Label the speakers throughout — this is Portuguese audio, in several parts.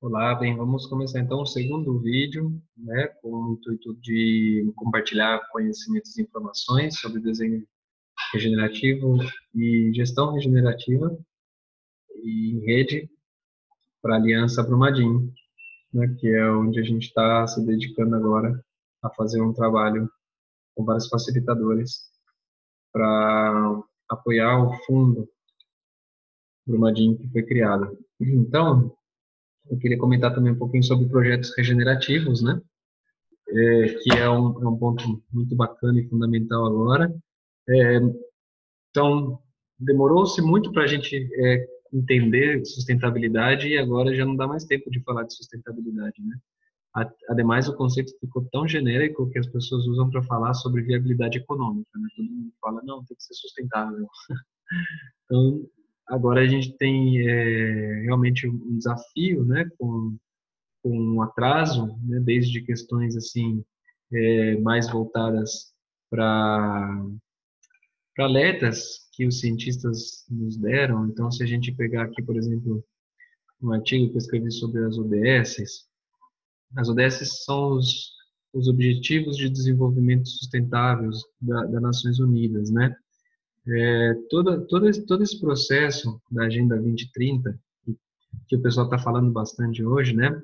Speaker 1: Olá, bem, vamos começar então o segundo vídeo, né, com o intuito de compartilhar conhecimentos e informações sobre desenho regenerativo e gestão regenerativa em rede para a Aliança Brumadinho, né, que é onde a gente está se dedicando agora a fazer um trabalho com vários facilitadores para apoiar o fundo Brumadinho que foi criado. Então, eu queria comentar também um pouquinho sobre projetos regenerativos, né, que é um ponto muito bacana e fundamental agora. Então, demorou-se muito para a gente entender sustentabilidade e agora já não dá mais tempo de falar de sustentabilidade, né? Ademais, o conceito ficou tão genérico que as pessoas usam para falar sobre viabilidade econômica, né? Todo mundo fala, não, tem que ser sustentável. Então, agora a gente tem realmente um desafio, né, com um atraso, né, desde questões assim mais voltadas para alertas que os cientistas nos deram. Então, se a gente pegar aqui, por exemplo, um artigo que eu escrevi sobre as ODS são os Objetivos de Desenvolvimento Sustentáveis das Nações Unidas, né? Todo esse processo da Agenda 2030, que o pessoal está falando bastante hoje, né?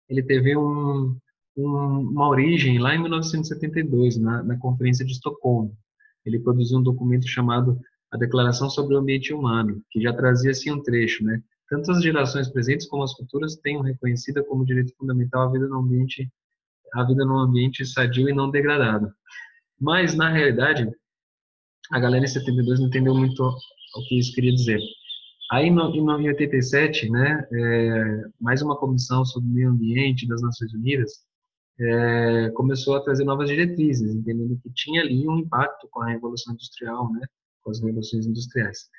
Speaker 1: Ele teve uma origem lá em 1972, na Conferência de Estocolmo. Ele produziu um documento chamado A Declaração sobre o Ambiente Humano, que já trazia assim um trecho, né? Tanto as gerações presentes como as futuras tenham reconhecida como direito fundamental a vida num ambiente sadio e não degradado. Mas, na realidade, a galera em 72 não entendeu muito o que isso queria dizer. Aí, em 87, né, mais uma comissão sobre o meio ambiente das Nações Unidas começou a trazer novas diretrizes, entendendo que tinha ali um impacto com a Revolução Industrial, né, com as revoluções industriais.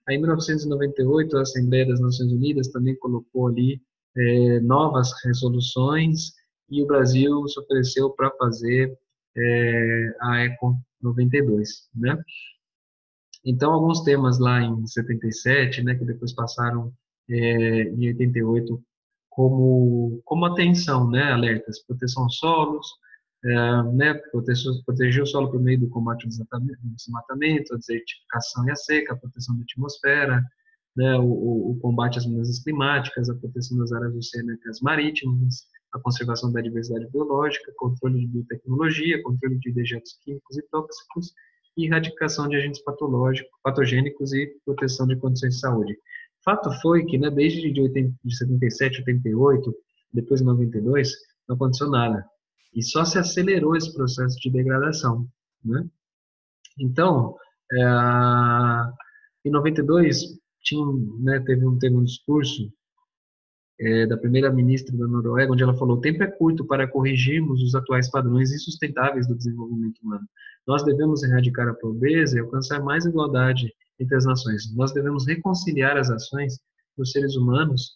Speaker 1: Aí, em 1998, a Assembleia das Nações Unidas também colocou ali novas resoluções e o Brasil se ofereceu para fazer a Eco 92, né? Então, alguns temas lá em 77, né, que depois passaram em 88 como atenção, né, alertas, proteção aos solos, né, proteger o solo por meio do combate ao desmatamento, a desertificação e a seca, a proteção da atmosfera, né, o combate às mudanças climáticas, a proteção das áreas oceânicas marítimas, a conservação da diversidade biológica, controle de biotecnologia, controle de dejetos químicos e tóxicos, e erradicação de agentes patogênicos e proteção de condições de saúde. Fato foi que, né, desde de 77, 88, depois de 92, não aconteceu nada. E só se acelerou esse processo de degradação, né? Então, é, em 92, teve um discurso da primeira-ministra da Noruega, onde ela falou: o tempo é curto para corrigirmos os atuais padrões insustentáveis do desenvolvimento humano. Nós devemos erradicar a pobreza e alcançar mais igualdade entre as nações. Nós devemos reconciliar as ações dos seres humanos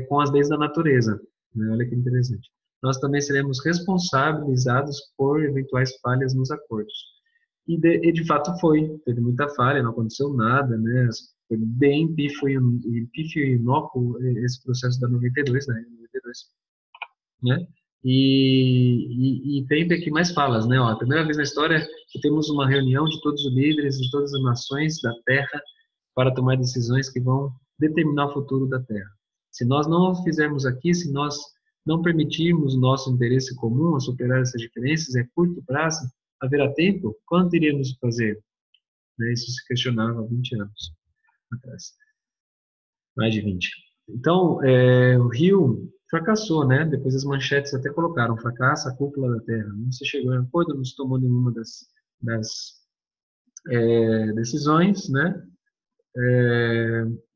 Speaker 1: com as leis da natureza. Né? Olha que interessante. Nós também seremos responsabilizados por eventuais falhas nos acordos. E de fato teve muita falha, não aconteceu nada, né? Foi bem pífio e inócuo esse processo da 92, né? 92, né? E tem aqui mais falas, né? Ó, a primeira vez na história que temos uma reunião de todos os líderes de todas as nações da Terra para tomar decisões que vão determinar o futuro da Terra. Se nós não o fizermos aqui, se nós não permitirmos o nosso interesse comum a superar essas diferenças, é curto prazo, haverá tempo? Quanto iríamos fazer? Né? Isso se questionava há 20 anos atrás, mais de 20. Então, o Rio fracassou, né? Depois as manchetes até colocaram: fracassa a cúpula da Terra. Não se chegou a acordo, não se tomou nenhuma das decisões, né?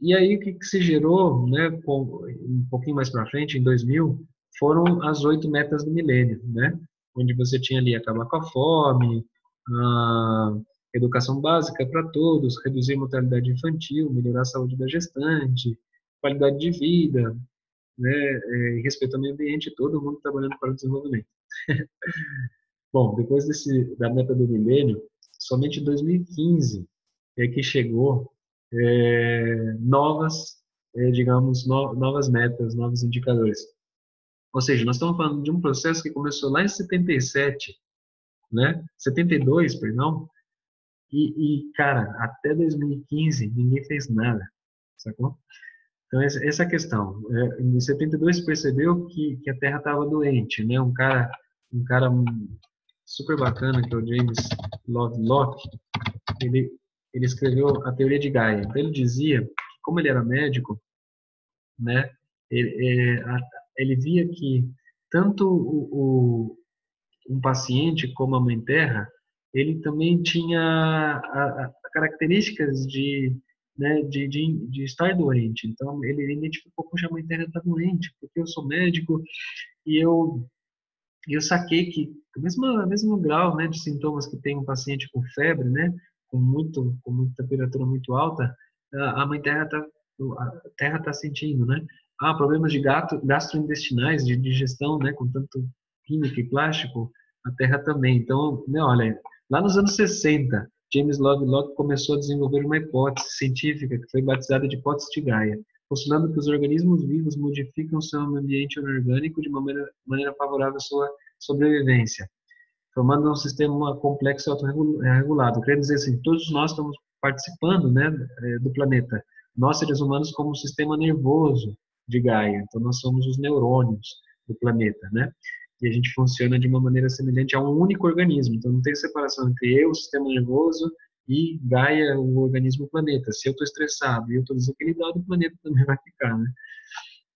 Speaker 1: E aí o que se gerou, né? Um pouquinho mais para frente, em 2000, foram as 8 metas do milênio, né? Onde você tinha ali acabar com a fome, a educação básica para todos, reduzir a mortalidade infantil, melhorar a saúde da gestante, qualidade de vida, né, respeito ao meio ambiente, todo mundo trabalhando para o desenvolvimento. Bom, depois da meta do milênio, somente em 2015 é que chegou novas digamos, novas metas, novos indicadores. Ou seja, nós estamos falando de um processo que começou lá em 77, né? 72, perdão, cara, até 2015 ninguém fez nada, sacou? Então, essa é a questão. Em 72 se percebeu que a Terra estava doente, né? Um cara super bacana, que é o James Lovelock, ele, ele escreveu a teoria de Gaia. Então, ele dizia que, como ele era médico, né, ele via que tanto um paciente como a Mãe Terra, ele também tinha características né, de estar doente. Então, ele identificou, poxa, a Mãe Terra está doente, porque eu sou médico e eu saquei que o mesmo grau, né, de sintomas que tem um paciente com febre, né, com muita temperatura muito alta, a Mãe Terra a Terra está sentindo, né? Problemas de gastrointestinais, de digestão, né, com tanto químico e plástico, a Terra também. Então, né, olha, lá nos anos 60, James Lovelock começou a desenvolver uma hipótese científica que foi batizada de hipótese de Gaia, postulando que os organismos vivos modificam seu ambiente orgânico de uma maneira favorável à sua sobrevivência, formando um sistema complexo e autorregulado. Quer dizer assim, todos nós estamos participando, né, do planeta. Nós, seres humanos, como um sistema nervoso de Gaia. Então, nós somos os neurônios do planeta, né? E a gente funciona de uma maneira semelhante a um único organismo. Então, não tem separação entre eu, o sistema nervoso, e Gaia, o organismo planeta. Se eu estou estressado e eu estou desequilibrado, o planeta também vai ficar, né?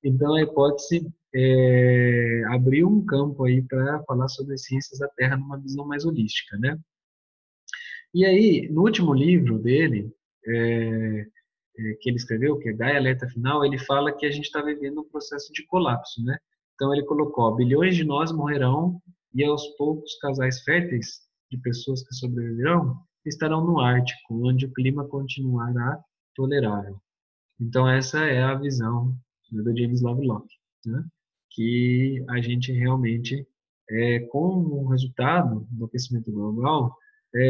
Speaker 1: Então, a hipótese abriu um campo aí para falar sobre as ciências da Terra numa visão mais holística, né? E aí, no último livro dele, que ele escreveu, que é Gaia Alerta Final, ele fala que a gente está vivendo um processo de colapso, né? Então, ele colocou, bilhões de nós morrerão e aos poucos casais férteis de pessoas que sobreviverão estarão no Ártico, onde o clima continuará tolerável. Então, essa é a visão, né, do James Lovelock, né? Que a gente realmente, com o resultado do aquecimento global,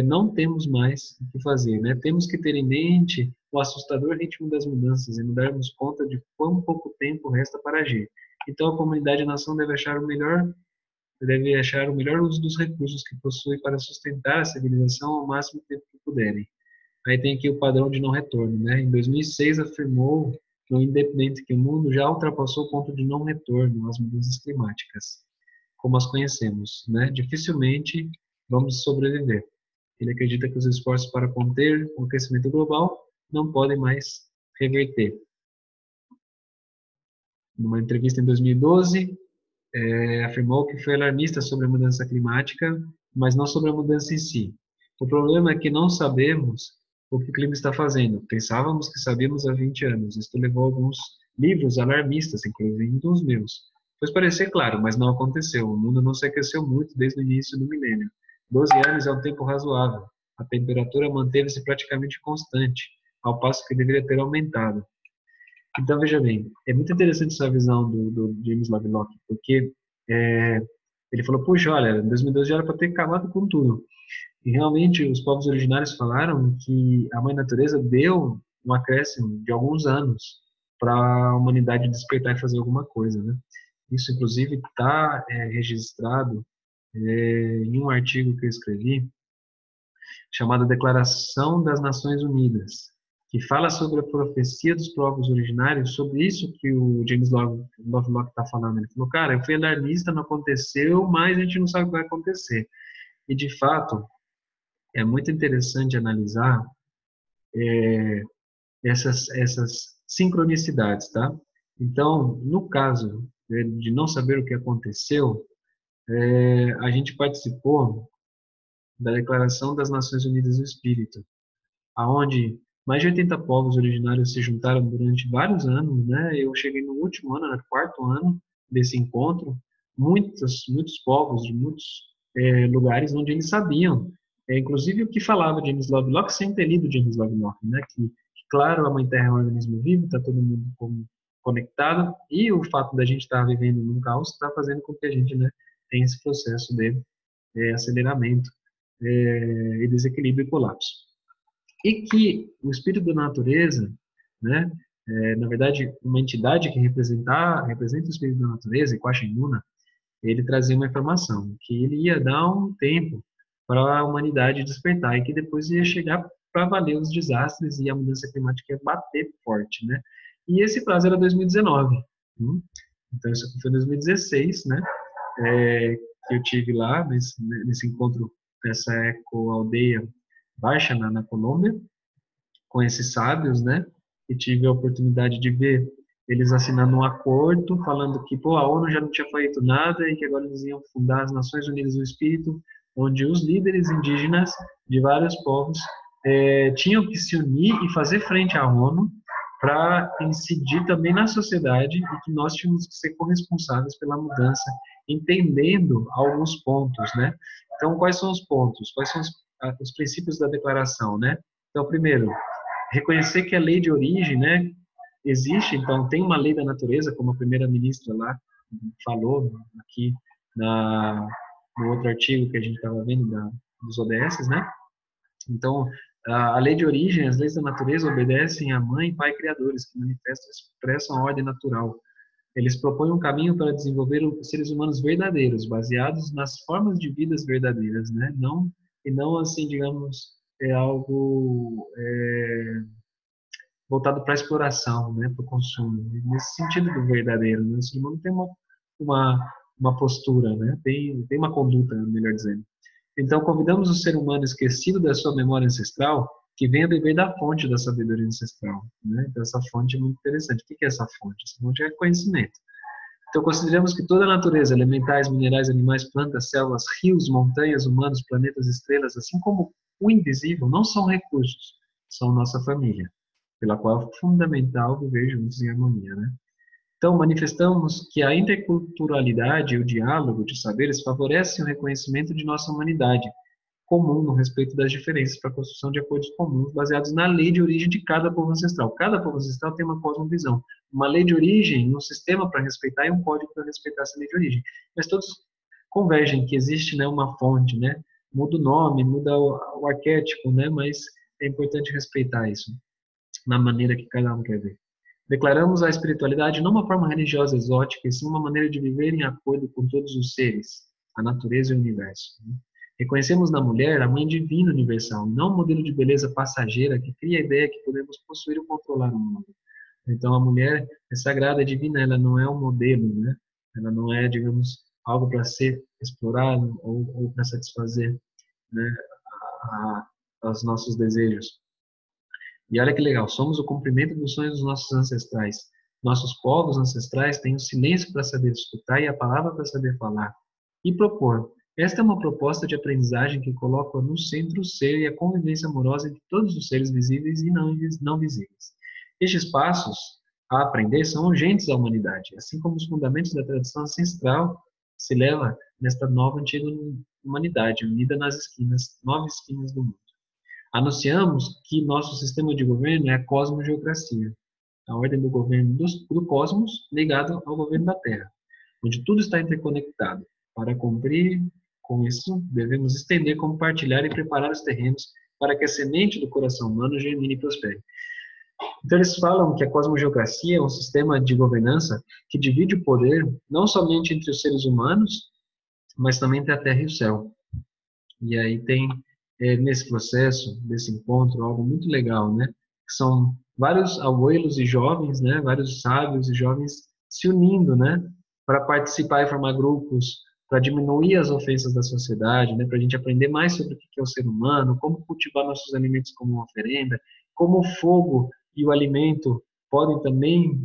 Speaker 1: não temos mais o que fazer, né? Temos que ter em mente o assustador ritmo das mudanças e nos darmos conta de quão pouco tempo resta para agir. Então, a comunidade e a nação deve achar o melhor uso dos recursos que possui para sustentar a civilização ao máximo tempo que puderem. Aí tem aqui o padrão de não retorno, né? Em 2006 afirmou no Independente que o mundo já ultrapassou o ponto de não retorno às mudanças climáticas, como as conhecemos, né? Dificilmente vamos sobreviver. Ele acredita que os esforços para conter o aquecimento global não podem mais reverter. Numa entrevista em 2012, afirmou que foi alarmista sobre a mudança climática, mas não sobre a mudança em si. O problema é que não sabemos o que o clima está fazendo. Pensávamos que sabíamos há 20 anos. Isto levou a alguns livros alarmistas, incluindo os meus. Pois parecer claro, mas não aconteceu. O mundo não se aqueceu muito desde o início do milênio. 12 anos é um tempo razoável. A temperatura manteve-se praticamente constante, ao passo que deveria ter aumentado. Então, veja bem, é muito interessante essa visão do James Lovelock, porque é, ele falou, puxa, olha, 2012 já era para ter acabado com tudo. E realmente os povos originários falaram que a Mãe Natureza deu um acréscimo de alguns anos para a humanidade despertar e fazer alguma coisa, né? Isso, inclusive, está registrado em um artigo que eu escrevi, chamado Declaração das Nações Unidas, que fala sobre a profecia dos povos originários, sobre isso que o James Lovelock está falando. Ele falou, cara, eu fui alarmista, não aconteceu, mas a gente não sabe o que vai acontecer. E, de fato, é muito interessante analisar essas sincronicidades, tá? Então, no caso, né, de não saber o que aconteceu, a gente participou da Declaração das Nações Unidas do Espírito, aonde mais de 80 povos originários se juntaram durante vários anos, né? Eu cheguei no último ano, no quarto ano desse encontro, muitos povos de muitos lugares onde eles sabiam, inclusive o que falava James Lovelock, sem ter lido James Lovelock, né? Que claro, a Mãe Terra é um organismo vivo, está todo mundo conectado, e o fato da gente estar vivendo num caos está fazendo com que a gente, né, tenha esse processo de aceleramento, e desequilíbrio e colapso. E que o espírito da natureza, né, Na verdade, uma entidade que representa o espírito da natureza, Quashimuna, ele trazia uma informação que ele ia dar um tempo para a humanidade despertar e que depois ia chegar para valer os desastres e a mudança climática ia bater forte, né? E esse prazo era 2019. Hum? Então, isso aqui foi em 2016, né? Que eu tive lá nesse encontro, nessa eco-aldeia baixa na Colômbia, com esses sábios, né? E tive a oportunidade de ver eles assinando um acordo falando que, pô, a ONU já não tinha feito nada e que agora eles iam fundar as Nações Unidas do Espírito, onde os líderes indígenas de vários povos tinham que se unir e fazer frente à ONU para incidir também na sociedade e que nós tínhamos que ser corresponsáveis pela mudança, entendendo alguns pontos, né? Então, quais são os pontos? Quais são os princípios da declaração, né? Então, primeiro, reconhecer que a lei de origem, né, existe, então tem uma lei da natureza, como a primeira-ministra lá falou aqui no outro artigo que a gente estava vendo dos ODS, né? Então, a lei de origem, as leis da natureza obedecem a mãe e pai criadores, que manifestam e expressam a ordem natural. Eles propõem um caminho para desenvolver os seres humanos verdadeiros, baseados nas formas de vidas verdadeiras, né? Não, e não assim, digamos, algo voltado para a exploração, né, para o consumo, nesse sentido do verdadeiro, né? O ser humano tem uma postura, né, tem uma conduta, melhor dizendo. Então, convidamos o ser humano esquecido da sua memória ancestral que venha beber da fonte da sabedoria ancestral, né? Então, essa fonte é muito interessante. O que é essa fonte? Essa fonte é conhecimento. Então, consideramos que toda a natureza, elementais, minerais, animais, plantas, selvas, rios, montanhas, humanos, planetas, estrelas, assim como o invisível, não são recursos, são nossa família, pela qual é fundamental viver juntos em harmonia, né? Então, manifestamos que a interculturalidade e o diálogo de saberes favorecem o reconhecimento de nossa humanidade comum no respeito das diferenças para a construção de acordos comuns baseados na lei de origem de cada povo ancestral. Cada povo ancestral tem uma cosmovisão, uma lei de origem, um sistema para respeitar e um código para respeitar essa lei de origem. Mas todos convergem que existe, né, uma fonte, né? Muda o nome, muda o arquétipo, né? Mas é importante respeitar isso na maneira que cada um quer ver. Declaramos a espiritualidade não uma forma religiosa exótica, e sim uma maneira de viver em acordo com todos os seres, a natureza e o universo. Reconhecemos na mulher a mãe divina universal, não um modelo de beleza passageira que cria a ideia que podemos possuir ou controlar o mundo. Então, a mulher é sagrada, é divina, ela não é um modelo, né? Ela não é, digamos, algo para ser explorado ou para satisfazer, né, os nossos desejos. E olha que legal, somos o cumprimento dos sonhos dos nossos ancestrais. Nossos povos ancestrais têm o silêncio para saber escutar e a palavra para saber falar. E propor. Esta é uma proposta de aprendizagem que coloca no centro o ser e a convivência amorosa entre todos os seres visíveis e não visíveis. Estes passos a aprender são urgentes à humanidade, assim como os fundamentos da tradição ancestral se leva nesta nova antiga humanidade, unida nas esquinas, 9 esquinas do mundo. Anunciamos que nosso sistema de governo é a cosmogeocracia, a ordem do governo do cosmos ligado ao governo da Terra, onde tudo está interconectado. Para cumprir com isso, devemos estender, compartilhar e preparar os terrenos para que a semente do coração humano germine e prospere. Então, eles falam que a cosmogeocracia é um sistema de governança que divide o poder não somente entre os seres humanos, mas também entre a Terra e o céu. E aí tem, nesse processo, desse encontro, algo muito legal, né? Que são vários abuelos e jovens, né? Vários sábios e jovens se unindo, né? Para participar e formar grupos, para diminuir as ofensas da sociedade, né? Para a gente aprender mais sobre o que é o ser humano, como cultivar nossos alimentos como uma oferenda, como o fogo e o alimento podem também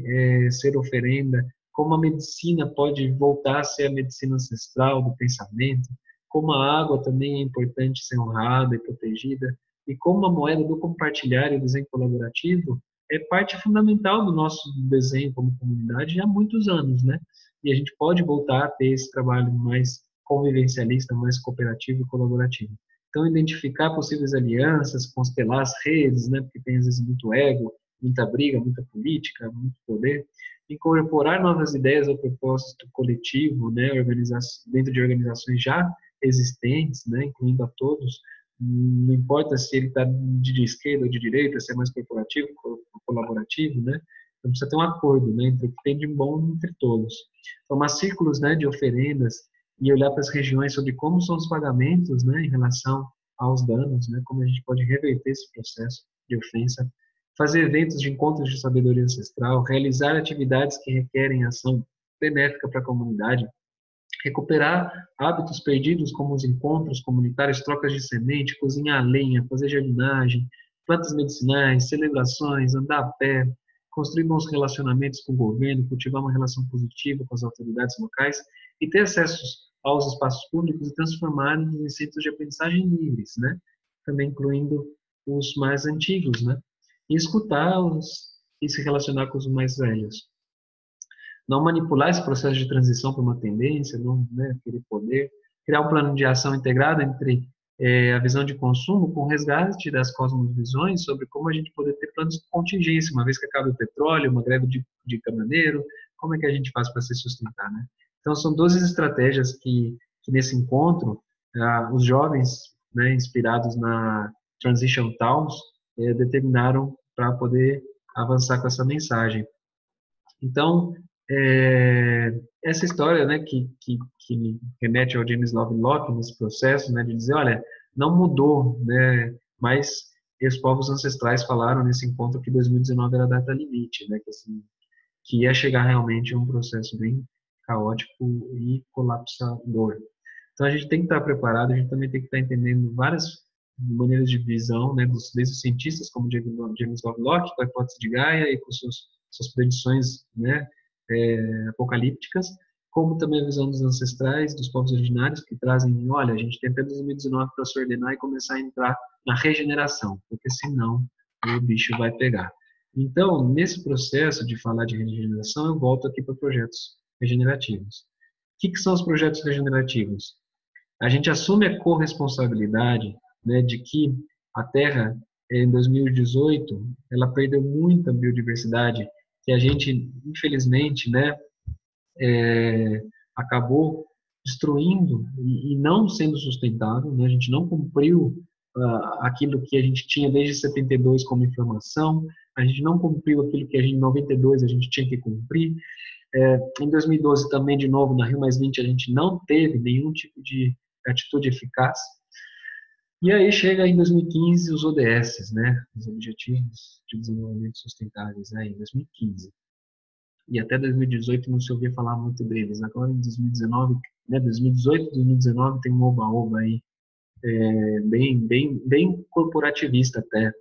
Speaker 1: ser oferenda, como a medicina pode voltar a ser a medicina ancestral do pensamento, como a água também é importante ser honrada e protegida, e como a moeda do compartilhar e o desenho colaborativo é parte fundamental do nosso desenho como comunidade há muitos anos, né? E a gente pode voltar a ter esse trabalho mais convivencialista, mais cooperativo e colaborativo. Então, identificar possíveis alianças, constelar as redes, né? Porque tem às vezes muito ego, muita briga, muita política, muito poder, incorporar novas ideias ao propósito coletivo, né? Dentro de organizações já existentes, né, incluindo a todos, não importa se ele está de esquerda ou de direita, se é mais corporativo, colaborativo, né, Então, precisa ter um acordo, né, entre o que tem de bom entre todos. Formar círculos, né, de oferendas e olhar para as regiões sobre como são os pagamentos, né, em relação aos danos, né, como a gente pode reverter esse processo de ofensa. Fazer eventos de encontros de sabedoria ancestral, realizar atividades que requerem ação benéfica para a comunidade, recuperar hábitos perdidos como os encontros comunitários, trocas de semente, cozinhar a lenha, fazer jardinagem, plantas medicinais, celebrações, andar a pé, construir bons relacionamentos com o governo, cultivar uma relação positiva com as autoridades locais e ter acesso aos espaços públicos e transformar-los em centros de aprendizagem livres, né? Também incluindo os mais antigos, né? E escutá-los e se relacionar com os mais velhos. Não manipular esse processo de transição para uma tendência, não, né, querer poder, criar um plano de ação integrado entre a visão de consumo com o resgate das cosmovisões sobre como a gente poder ter planos de contingência, uma vez que acaba o petróleo, uma greve de caminhoneiro, como é que a gente faz para se sustentar, né? Então, são 12 estratégias que nesse encontro, os jovens, né, inspirados na Transition Towns, determinaram para poder avançar com essa mensagem. Então, essa história, né, que remete ao James Lovelock nesse processo, né, de dizer, olha, não mudou, né, mas os povos ancestrais falaram nesse encontro que 2019 era a data limite, né, que, assim, que ia chegar realmente a um processo bem caótico e colapsador. Então, a gente tem que estar preparado, a gente também tem que estar entendendo várias maneiras de visão, né, desde os cientistas como James Lovelock, com a hipótese de Gaia e com suas predições, né, apocalípticas, como também a visão dos ancestrais, dos povos originários, que trazem, olha, a gente tem até 2019 para se ordenar e começar a entrar na regeneração, porque senão o bicho vai pegar. Então, nesse processo de falar de regeneração, eu volto aqui para projetos regenerativos. O que são os projetos regenerativos? A gente assume a corresponsabilidade, né, de que a Terra, em 2018, ela perdeu muita biodiversidade, que a gente, infelizmente, né, acabou destruindo e não sendo sustentável, né, a gente não cumpriu aquilo que a gente tinha desde 72 como informação, a gente não cumpriu aquilo que em 92 a gente tinha que cumprir. Em 2012 também, de novo, na Rio+20, a gente não teve nenhum tipo de atitude eficaz. E aí chega em 2015 os ODS, né, os Objetivos de Desenvolvimento Sustentáveis, né, em 2015. E até 2018 não se ouvia falar muito deles. Agora em 2019, né, 2018, 2019 tem um oba-oba aí, bem corporativista até,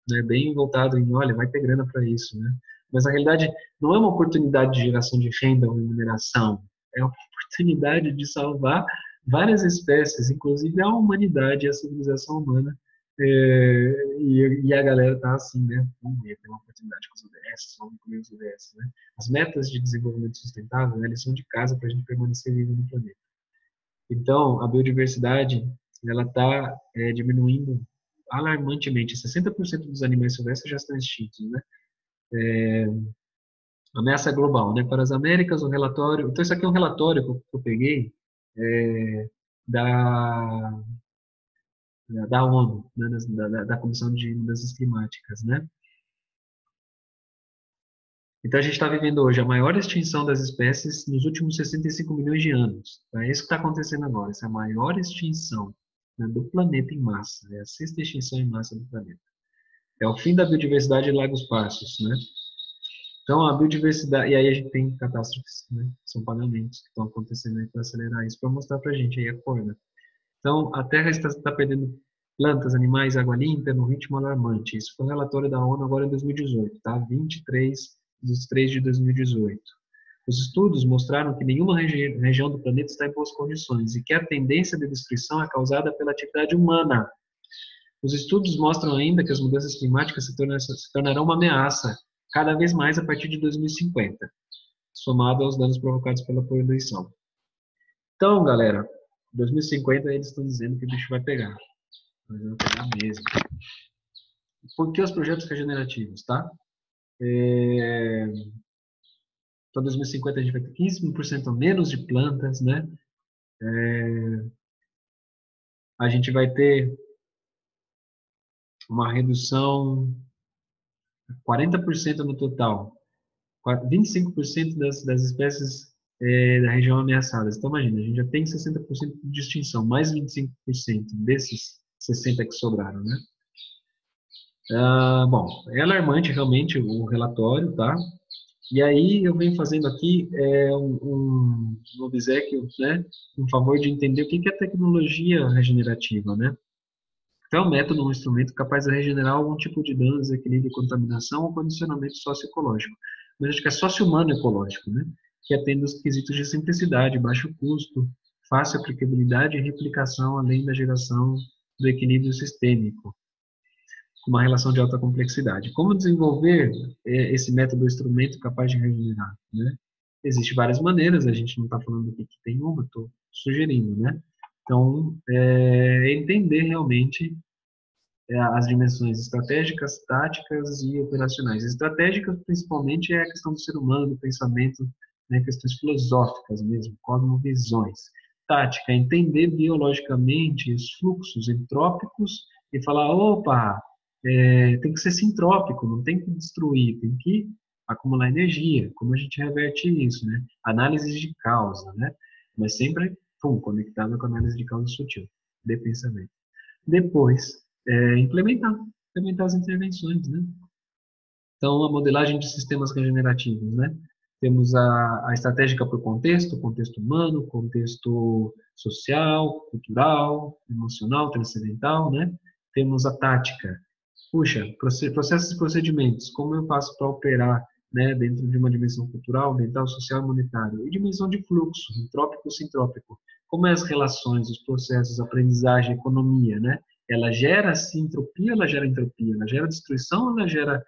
Speaker 1: né, bem voltado em, olha, vai ter grana para isso, né? Mas na realidade não é uma oportunidade de geração de renda ou remuneração, é uma oportunidade de salvar várias espécies, inclusive a humanidade e a civilização humana. E a galera tá assim, né? Vamos ver, tem uma oportunidade com os ODS, vamos incluir os ODS, né? As metas de desenvolvimento sustentável, né, eles são de casa para a gente permanecer vivo no planeta. Então, a biodiversidade, ela está diminuindo alarmantemente. 60% dos animais silvestres já estão extintos, né? Ameaça global, né? Para as Américas, o relatório... Então, isso aqui é um relatório que eu peguei da, da ONU, né? Da Comissão de Mudanças Climáticas, né? Então, a gente está vivendo hoje a maior extinção das espécies nos últimos 65 milhões de anos. É isso que está acontecendo agora. Essa é a maior extinção, né, do planeta em massa. É a sexta extinção em massa do planeta. É o fim da biodiversidade de lagos parsos, né? Então, a biodiversidade... E aí a gente tem catástrofes, né? São pagamentos que estão acontecendo aí para acelerar isso, para mostrar para a gente aí a corda. Então, a Terra está perdendo plantas, animais, água limpa no ritmo alarmante. Isso foi um relatório da ONU agora em 2018, tá? 23 de 2018. Os estudos mostraram que nenhuma região do planeta está em boas condições e que a tendência de destruição é causada pela atividade humana. Os estudos mostram ainda que as mudanças climáticas se tornarão uma ameaça cada vez mais a partir de 2050, somado aos danos provocados pela poluição. Então, galera, 2050 eles estão dizendo que o bicho vai pegar. Mas vai pegar mesmo. Por que os projetos regenerativos, tá? Para 2050 a gente vai ter 15% a menos de plantas, né? A gente vai ter uma redução 40% no total 25% das espécies da região ameaçadas. Então, imagina, a gente já tem 60% de extinção, mais 25% desses 60% que sobraram, né? Bom, é alarmante realmente o relatório, tá? E aí eu venho fazendo aqui um obséquio, né? Um favor de entender o que é tecnologia regenerativa, né? Então, é um método, um instrumento capaz de regenerar algum tipo de dano, desequilíbrio, contaminação ou condicionamento socioecológico. Mas acho que é socio-humano ecológico, né? Que atende os quesitos de simplicidade, baixo custo, fácil aplicabilidade e replicação, além da geração do equilíbrio sistêmico, com uma relação de alta complexidade. Como desenvolver esse método, instrumento capaz de regenerar, né? Existem várias maneiras, a gente não está falando aqui que tem uma, estou sugerindo, né? Então, entender realmente as dimensões estratégicas, táticas e operacionais. Estratégicas, principalmente, é a questão do ser humano, do pensamento, né, questões filosóficas mesmo, cosmovisões. Tática, entender biologicamente os fluxos entrópicos e falar, opa, tem que ser sintrópico, não tem que destruir, tem que acumular energia. Como a gente reverte isso, né? Análise de causa, né? Mas sempre, conectado com a análise de causa sutil, de pensamento. Depois, implementar as intervenções, né? Então, a modelagem de sistemas regenerativos, né? Temos a estratégica por contexto humano, contexto social, cultural, emocional, transcendental, né? Temos a tática. Puxa, processos e procedimentos, como eu faço para operar, né, dentro de uma dimensão cultural, ambiental, social e monetária? E dimensão de fluxo, entrópico, sintrópico. Como é as relações, os processos, a aprendizagem, a economia, né? Ela gera entropia ou ela gera entropia? Ela gera destruição ou ela gera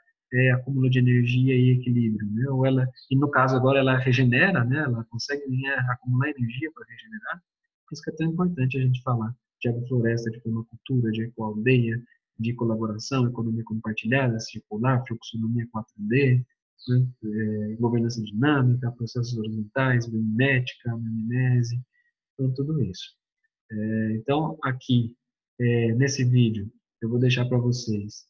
Speaker 1: acúmulo de energia e equilíbrio, né? Ou ela, e no caso agora ela regenera, né? Ela consegue acumular energia para regenerar. Por isso que é tão importante a gente falar de agrofloresta, de permacultura, de ecoaldeia, de colaboração, economia compartilhada, circular, fluxonomia 4D, né? Governança dinâmica, processos horizontais, biomimética, anamnese, então tudo isso. Então, aqui, nesse vídeo, eu vou deixar para vocês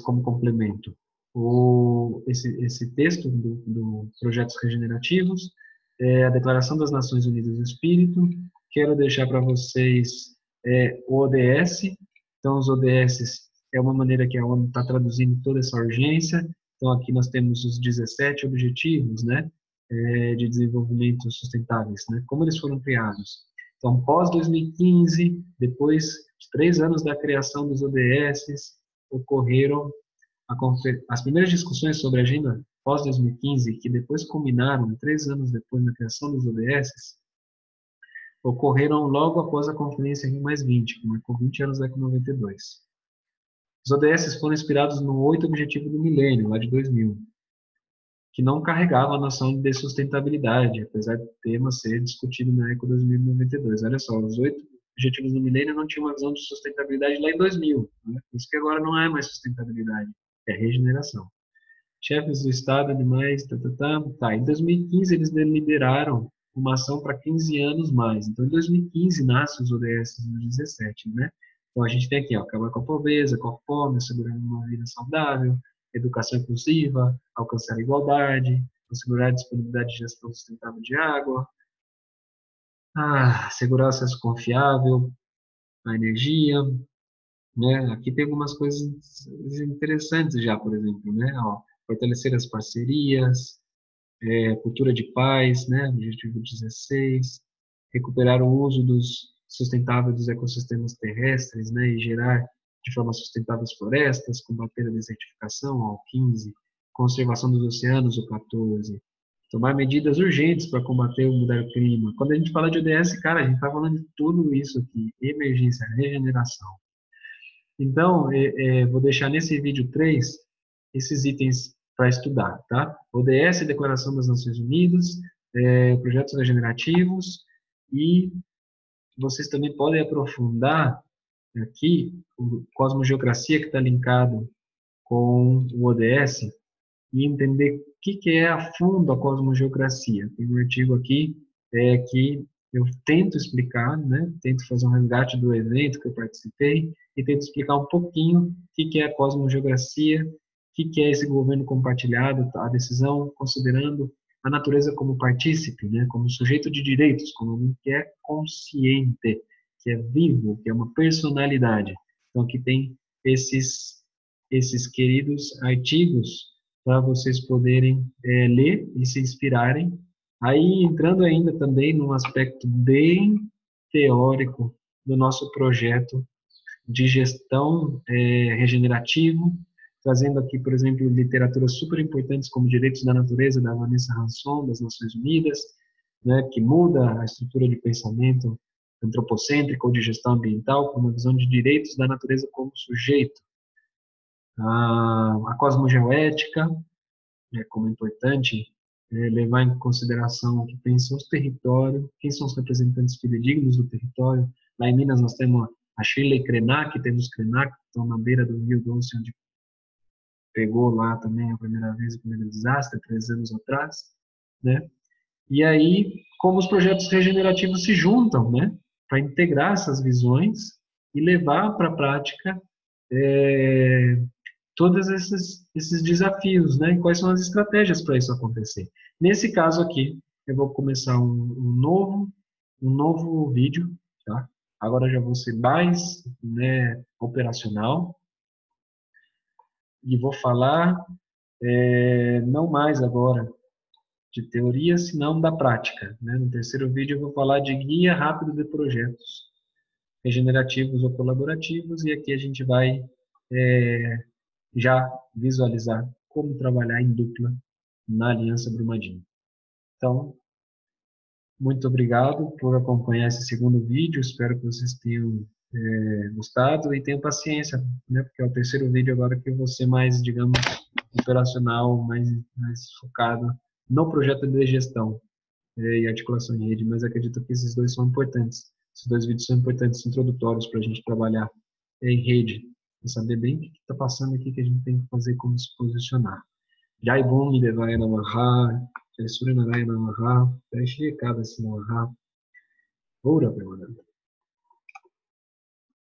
Speaker 1: como complemento, esse texto do Projetos Regenerativos, a Declaração das Nações Unidas do Espírito. Quero deixar para vocês o ODS. Então, os ODS é uma maneira que a ONU está traduzindo toda essa urgência. Então, aqui nós temos os 17 objetivos, né, de desenvolvimento sustentáveis, né, como eles foram criados. Então, pós 2015, depois de 3 anos da criação dos ODS, ocorreram as primeiras discussões sobre a agenda pós 2015, que depois culminaram 3 anos depois da criação dos ODS, ocorreram logo após a Conferência Rio+20, que marcou 20 anos da ECO 92. Os ODS foram inspirados no 8 Objetivo do Milênio, lá de 2000, que não carregava a noção de sustentabilidade, apesar do tema ser discutido na ECO 2092. Olha só, os 8 Objetivos do Milênio não tinham uma visão de sustentabilidade lá em 2000, né? Por isso que agora não é mais sustentabilidade, é regeneração. Chefes do Estado, animais, em 2015 eles deliberaram uma ação para 15 anos mais. Então, em 2015 nasce os ODS do 17, né? Então, a gente tem aqui, ó, acabar com a pobreza, com a fome, assegurar uma vida saudável, educação inclusiva, alcançar a igualdade, assegurar a disponibilidade de gestão sustentável de água, assegurar acesso confiável à energia, né? Aqui tem algumas coisas interessantes já, por exemplo, né? Ó, fortalecer as parcerias, cultura de paz, né? Objetivo 16, recuperar o uso sustentável dos ecossistemas terrestres, né? E gerar de forma sustentável as florestas, combater a desertificação, ó, 15, conservação dos oceanos, o 14, tomar medidas urgentes para combater o mudar do clima. Quando a gente fala de ODS, cara, a gente está falando de tudo isso aqui, emergência, regeneração. Então, vou deixar nesse vídeo 3 esses itens para estudar, tá? ODS, Declaração das Nações Unidas, projetos regenerativos, e vocês também podem aprofundar aqui o Cosmogeografia, que está linkado com o ODS, e entender o que é a fundo a cosmogeografia. Tem um artigo aqui que eu tento explicar, né? Tento fazer um resgate do evento que eu participei e tento explicar um pouquinho o que é a cosmogeografia, que é esse governo compartilhado, a decisão considerando a natureza como partícipe, né, como sujeito de direitos, como alguém que é consciente, que é vivo, que é uma personalidade. Então, aqui tem esses queridos artigos para vocês poderem ler e se inspirarem. Aí, entrando ainda também num aspecto bem teórico do nosso projeto de gestão regenerativo, trazendo aqui, por exemplo, literaturas super importantes como Direitos da Natureza, da Vanessa Hanson, das Nações Unidas, né, que muda a estrutura de pensamento antropocêntrico ou de gestão ambiental com uma visão de direitos da natureza como sujeito. A cosmogeoética, como é importante levar em consideração que quem são os territórios, quem são os representantes fidedignos do território. Lá em Minas nós temos a Shirley Krenak, temos Krenak, que estão na beira do Rio Doce, onde pegou lá também a primeira vez o primeiro desastre, 3 anos atrás, né? E aí, como os projetos regenerativos se juntam, né, para integrar essas visões e levar para a prática todos esses desafios, né? E quais são as estratégias para isso acontecer. Nesse caso aqui, eu vou começar um novo vídeo, tá? Agora já vou ser mais, né, operacional e vou falar não mais agora de teoria, senão da prática, né? No terceiro vídeo eu vou falar de guia rápido de projetos regenerativos ou colaborativos e aqui a gente vai já visualizar como trabalhar em dupla na Aliança Brumadinho. Então, muito obrigado por acompanhar esse segundo vídeo, espero que vocês tenham gostado e tenham paciência, né, porque é o terceiro vídeo agora que eu vou ser mais, digamos, operacional, mais focado no projeto de gestão e articulação em rede, mas acredito que esses dois são importantes, esses dois vídeos são importantes, introdutórios para a gente trabalhar em rede, e saber bem o que está passando aqui, que a gente tem que fazer, como se posicionar. Jai Bhumi Devaya Namaha, Jai Surya Narayana Namaha, Jai Shri Ekadasi Namaha, Ora Premananda.